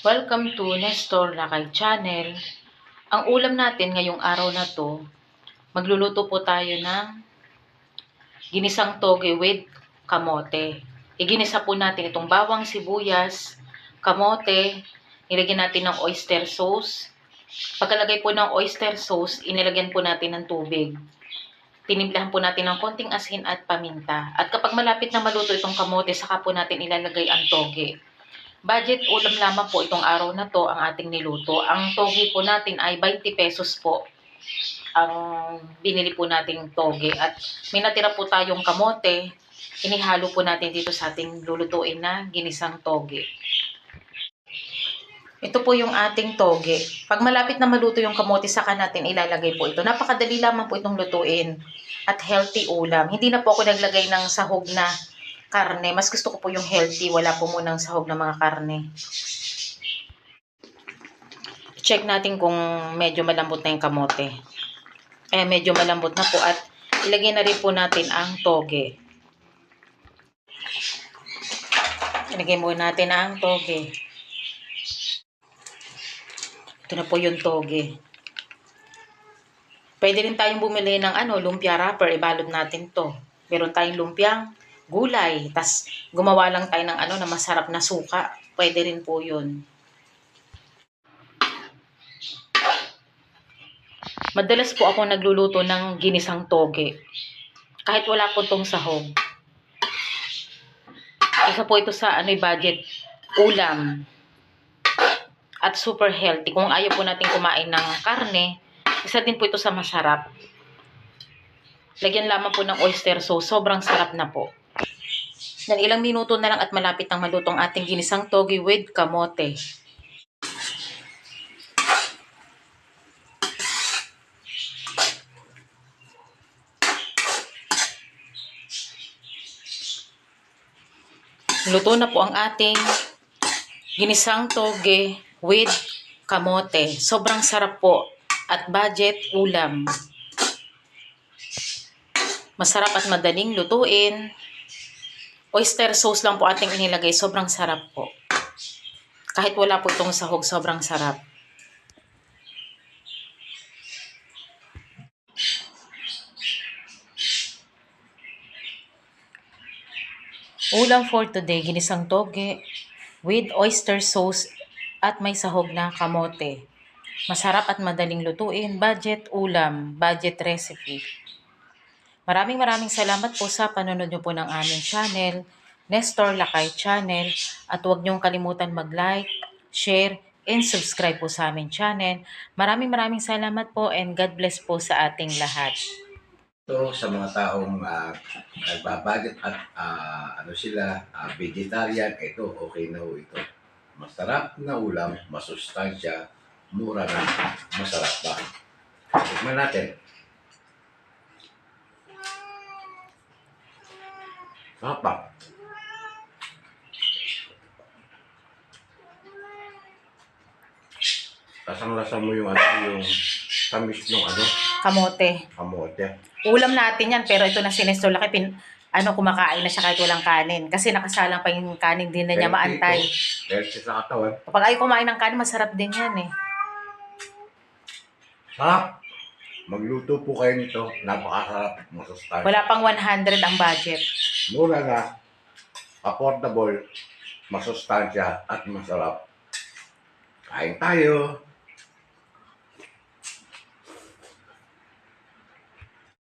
Welcome to Nestor Lakay Channel. Ang ulam natin ngayong araw na to, magluluto po tayo ng ginisang toge with kamote. Iginisa po natin itong bawang sibuyas, kamote, nilagyan natin ng oyster sauce. Pagkalagay po ng oyster sauce, inilagyan po natin ng tubig. Tinimplahan po natin ng konting asin at paminta. At kapag malapit na maluto itong kamote, saka po natin ilalagay ang toge. Budget ulam lamang po itong araw na to ang ating niluto. Ang toge po natin ay 20 pesos po ang binili po nating toge. At may natira po tayong kamote. Inihalo po natin dito sa ating lulutuin na ginisang toge. Ito po yung ating toge. Pag malapit na maluto yung kamote, saka natin ilalagay po ito. Napakadali lamang po itong lutuin. At healthy ulam. Hindi na po ako naglagay ng sahog na karne. Mas gusto ko po yung healthy. Wala po munang sahog na mga karne. Check natin kung medyo malambot na yung kamote. Medyo malambot na po. At ilagay na rin po natin ang toge. Ilagay muna natin ang toge. Ito na po yung toge. Pwede rin tayong bumili ng lumpia wrapper. Ibalot natin to. Meron tayong lumpiang gulay. Tas gumawa lang tayo ng na masarap na suka. Pwede rin po yun. Madalas po ako nagluluto ng ginisang toge. Kahit wala po tong sahog. Isa po ito sa budget ulam. At super healthy. Kung ayaw po natin kumain ng karne, isa din po ito sa masarap. Lagyan lamang po ng oyster sauce. Sobrang sarap na po. Dahil ilang minuto na lang at malapit nang malutong ating ginisang toge with kamote. Luto na po ang ating ginisang toge with kamote. Sobrang sarap po at budget ulam. Masarap at madaling lutuin. Oyster sauce lang po ating inilagay. Sobrang sarap po. Kahit wala po itong sahog, sobrang sarap. Ulam for today, ginisang toge with oyster sauce at may sahog na kamote. Masarap at madaling lutuin. Budget ulam, budget recipe. Maraming salamat po sa panonood nyo po ng aming channel, Nestor Lakay Channel. At huwag nyong kalimutan mag-like, share, and subscribe po sa aming channel. Maraming salamat po and God bless po sa ating lahat. Ito sa mga taong nagbabudget at vegetarian, ito okay na ho ito. Masarap na ulam, masustansya, mura na, masarap ba. Tikman natin. Apa? Lasang-lasa mo yung tamis ng Kamote. Kamote. Ulam natin yan, pero ito na si Nestor Laki, kumakain na siya kahit walang kanin. Kasi nakasalang pa yung kanin, din na niya maantay. Healthy sa katawan. Kapag ayaw kumain ng kanin, masarap din yan eh. Sarap! Magluto po kayo nito. Napakasarap. Masustansya. Wala pang 100 ang budget. Mura na. Affordable. Masustansya at masarap. Kain tayo!